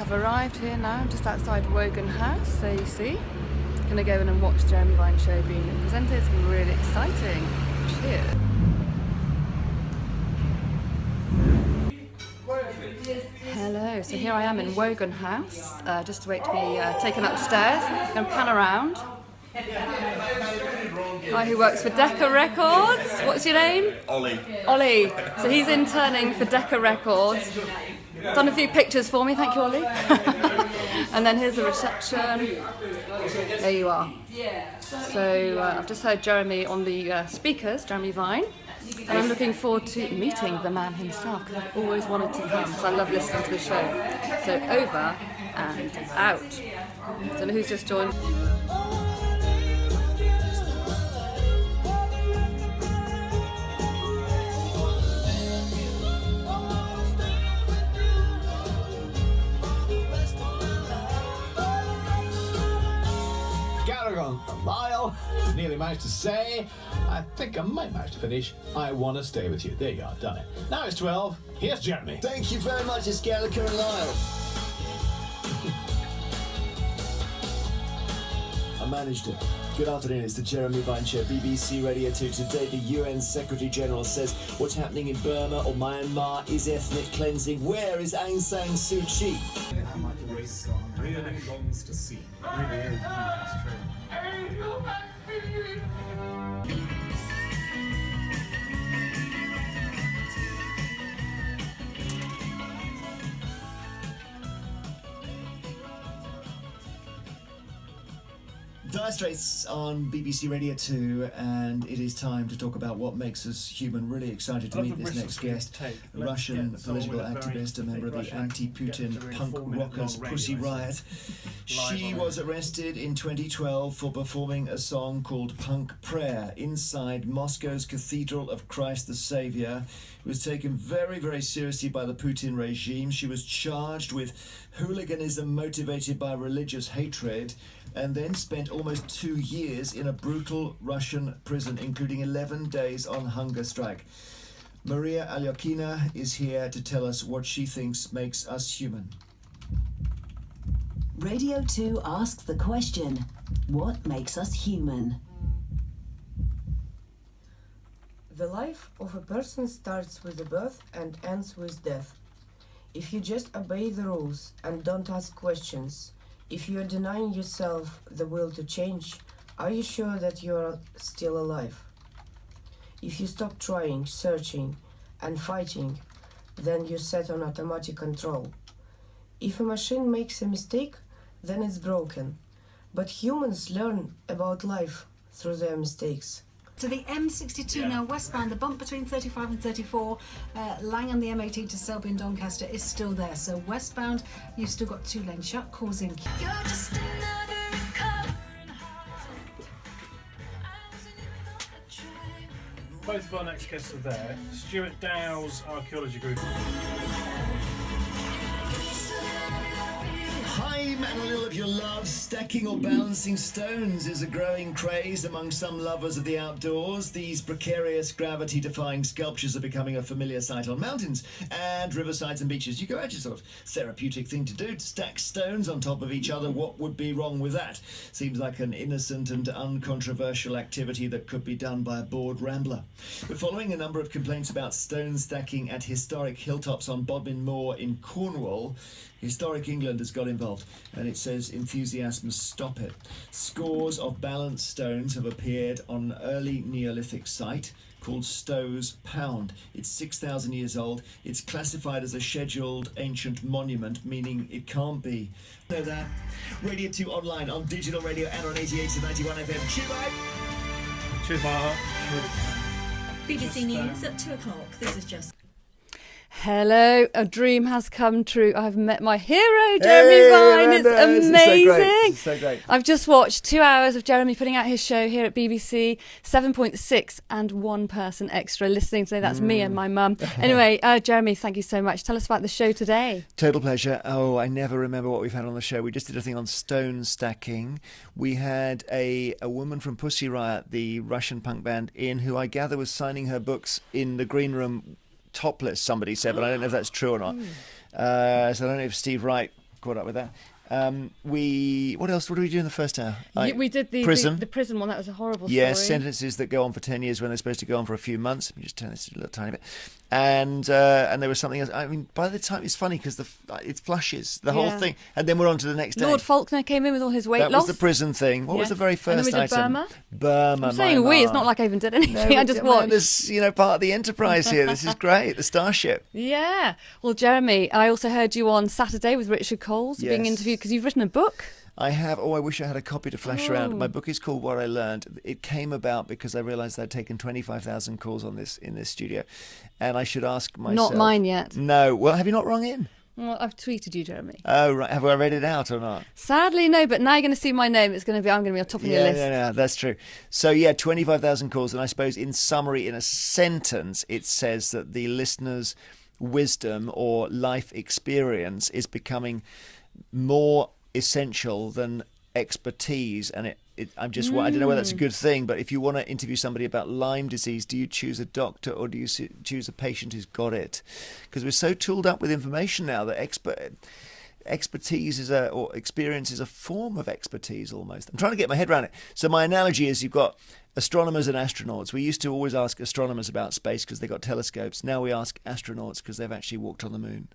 have arrived here now, just outside Wogan House, there you see. Gonna go in and watch the Jeremy Vine show being presented. It's gonna be really exciting. Cheers. Hello, so here I am in Wogan House, just to wait to be taken upstairs. I'm gonna pan around. Guy who works for Decca Records. What's your name? Ollie. Ollie. So he's interning for Decca Records. Done a few pictures for me, thank you, Ollie. And then here's the reception. There you are. So I've just heard Jeremy on the speakers, Jeremy Vine. And I'm looking forward to meeting the man himself, because I've always wanted to come, because I love listening to the show. So over and out. Don't know who's just joined. Gallagher, a mile. Nearly managed to say. I think I might manage to finish. I want to stay with you. There you are, done it. Now it's 12. Here's Jeremy. Thank you very much, it's Gallagher and Lyle. I managed it. Good afternoon, it's the Jeremy Vine Show, BBC Radio 2. Today the UN Secretary General says what's happening in Burma or Myanmar is ethnic cleansing. Where is Aung San Suu Kyi? Really longs to see. Really is. That's true. Dire Straits on BBC Radio 2, and it is time to talk about what makes us human. Really excited to meet this next guest, Russian political activist, a member of the anti-Putin punk rockers Pussy Riot. She was arrested in 2012 for performing a song called Punk Prayer inside Moscow's Cathedral of Christ the Saviour. It was taken very, very seriously by the Putin regime. She was charged with hooliganism motivated by religious hatred, and then spent almost 2 years in a brutal Russian prison, including 11 days on hunger strike. Maria Alyokina is here to tell us what she thinks makes us human. Radio 2 asks the question, what makes us human? The life of a person starts with the birth and ends with death. If you just obey the rules and don't ask questions, if you are denying yourself the will to change, are you sure that you are still alive? If you stop trying, searching, and fighting, then you're set on automatic control. If a machine makes a mistake, then it's broken. But humans learn about life through their mistakes. To the M62 now westbound, the bump between 35 and 34, Langham, the M18 to Selby and Doncaster is still there. So westbound, you've still got 2 lanes shut, causing... Both of our next guests are there. Stuart Dow's archaeology group. Time and a little of your love. Stacking or balancing stones is a growing craze among some lovers of the outdoors. These precarious, gravity-defying sculptures are becoming a familiar sight on mountains and riversides and beaches. You go out, your sort of therapeutic thing to do, to stack stones on top of each other. What would be wrong with that? Seems like an innocent and uncontroversial activity that could be done by a bored rambler. But following a number of complaints about stone stacking at historic hilltops on Bodmin Moor in Cornwall, Historic England has got involved, and it says enthusiasts must stop it. Scores of balanced stones have appeared on an early Neolithic site called Stowe's Pound. It's 6,000 years old. It's classified as a scheduled ancient monument, meaning it can't be. Know that. Radio 2 online, on digital radio and on 88 to 91 FM. Cheers, mate. Cheers, my heart. BBC News at 2 o'clock. This is just... Hello, a dream has come true. I've met my hero, Jeremy Vine. It's amazing. It's so great. I've just watched 2 hours of Jeremy putting out his show here at BBC, 7.6 and 1 person extra listening today. That's me and my mum. Anyway, Jeremy, thank you so much. Tell us about the show today. Total pleasure. Oh, I never remember what we've had on the show. We just did a thing on stone stacking. We had a woman from Pussy Riot, the Russian punk band, in, who I gather was signing her books in the green room topless, somebody said, but I don't know if that's true or not. So I don't know if Steve Wright caught up with that. What else? What did we do in the first hour? We did the prison one. That was a horrible story. Yes, sentences that go on for 10 years when they're supposed to go on for a few months. Let me just turn this a little tiny bit. And there was something else. I mean, by the time, it's funny because it flushes the whole thing. And then we're on to the next day. Lord Faulkner came in with all his weight loss. That was the prison thing. What was the very first and then we did item? Burma. I'm saying it's not like I even did anything. I just watched. There's, part of the enterprise here. This is great. The Starship. Yeah. Well, Jeremy, I also heard you on Saturday with Richard Coles being interviewed because you've written a book. I have. I wish I had a copy to flash around. My book is called What I Learned. It came about because I realised I'd taken 25,000 calls in this studio, and I should ask myself. Not mine yet. No. Well, have you not rung in? Well, I've tweeted you, Jeremy. Oh, right. Have I read it out or not? Sadly, no. But now you're going to see my name. I'm going to be on top of your list. Yeah, that's true. So 25,000 calls, and I suppose in summary, in a sentence, it says that the listener's wisdom or life experience is becoming more essential than expertise, and I don't know whether that's a good thing, but if you want to interview somebody about Lyme disease, do you choose a doctor or do you choose a patient who's got it? Because we're so tooled up with information now that expertise or experience is a form of expertise almost. I'm trying to get my head around it. So my analogy is you've got astronomers and astronauts. We used to always ask astronomers about space because they got telescopes. Now we ask astronauts because they've actually walked on the moon.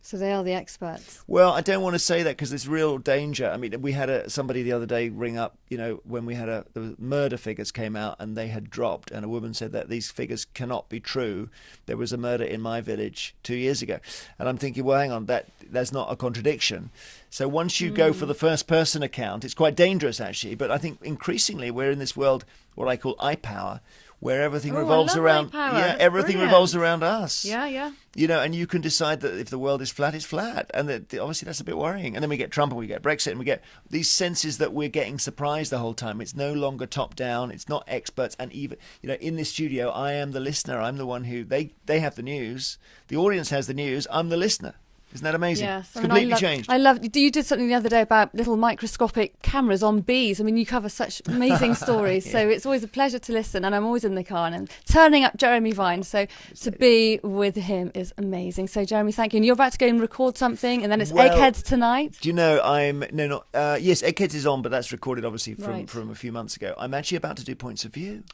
So they are the experts. Well, I don't want to say that because there's real danger. I mean, we had somebody the other day ring up, when we had the murder figures came out and they had dropped, and a woman said that these figures cannot be true. There was a murder in my village 2 years ago. And I'm thinking, well, hang on, that's not a contradiction. So once you go for the first person account, it's quite dangerous actually. But I think increasingly we're in this world, what I call iPower, where everything revolves around everything revolves around us. Yeah. And you can decide that if the world is flat, it's flat, and obviously that's a bit worrying. And then we get Trump and we get Brexit and we get these senses that we're getting surprised the whole time. It's no longer top down. It's not experts. And even in this studio, I am the listener. I'm the one who they have the news. The audience has the news. I'm the listener. Isn't that amazing? Yes. It's completely changed. I love. You did something the other day about little microscopic cameras on bees. I mean, you cover such amazing stories. So it's always a pleasure to listen, and I'm always in the car and I'm turning up Jeremy Vine. So to be with him is amazing. So Jeremy, thank you. And you're about to go and record something, and then it's Eggheads tonight. Do you know yes, Eggheads is on, but that's recorded obviously from a few months ago. I'm actually about to do Points of View,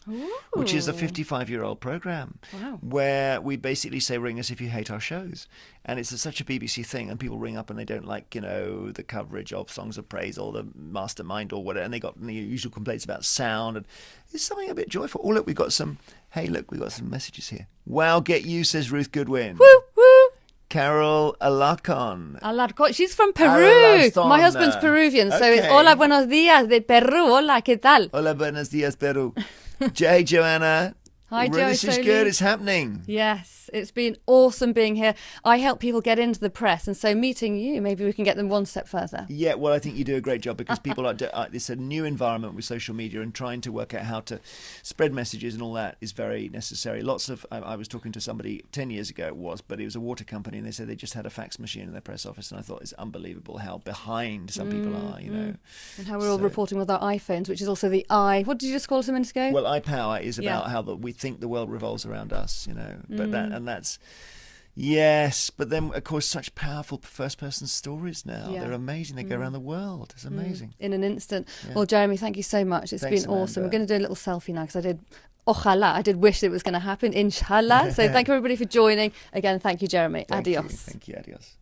which is a 55-year-old program where we basically say ring us if you hate our shows. And it's such a BBC thing, and people ring up and they don't like, the coverage of Songs of Praise or the Mastermind or whatever, and they got the usual complaints about sound, and it's something a bit joyful. Oh, look, we've got some messages here. Wow, get you, says Ruth Goodwin. Woo, woo. Carol Alarcon. She's from Peru. My husband's Peruvian, so it's hola, buenos días de Peru. Hola, ¿qué tal? Hola, buenos días, Peru. Hey, Joanna. Hi, Joe. This is good. It's happening. Yes, it's been awesome being here. I help people get into the press, and so meeting you, maybe we can get them one step further. Yeah, well, I think you do a great job because people it's a new environment with social media, and trying to work out how to spread messages and all that is very necessary. I was talking to somebody 10 years ago, but it was a water company, and they said they just had a fax machine in their press office, and I thought it's unbelievable how behind some people are, And how we're all reporting with our iPhones, which is also the I. What did you just call it a minute ago? Well, iPower is about how we think the world revolves around us, but that's yes, but then of course such powerful first-person stories now. They're amazing. They go around the world. It's amazing. In an instant. Well, Jeremy, thank you so much. Thanks, been awesome. We're going to do a little selfie now because I did ojalá. I did wish it was going to happen, inshallah. So thank you everybody for joining. Again, thank you, Jeremy. Adios. Thank you. Adios.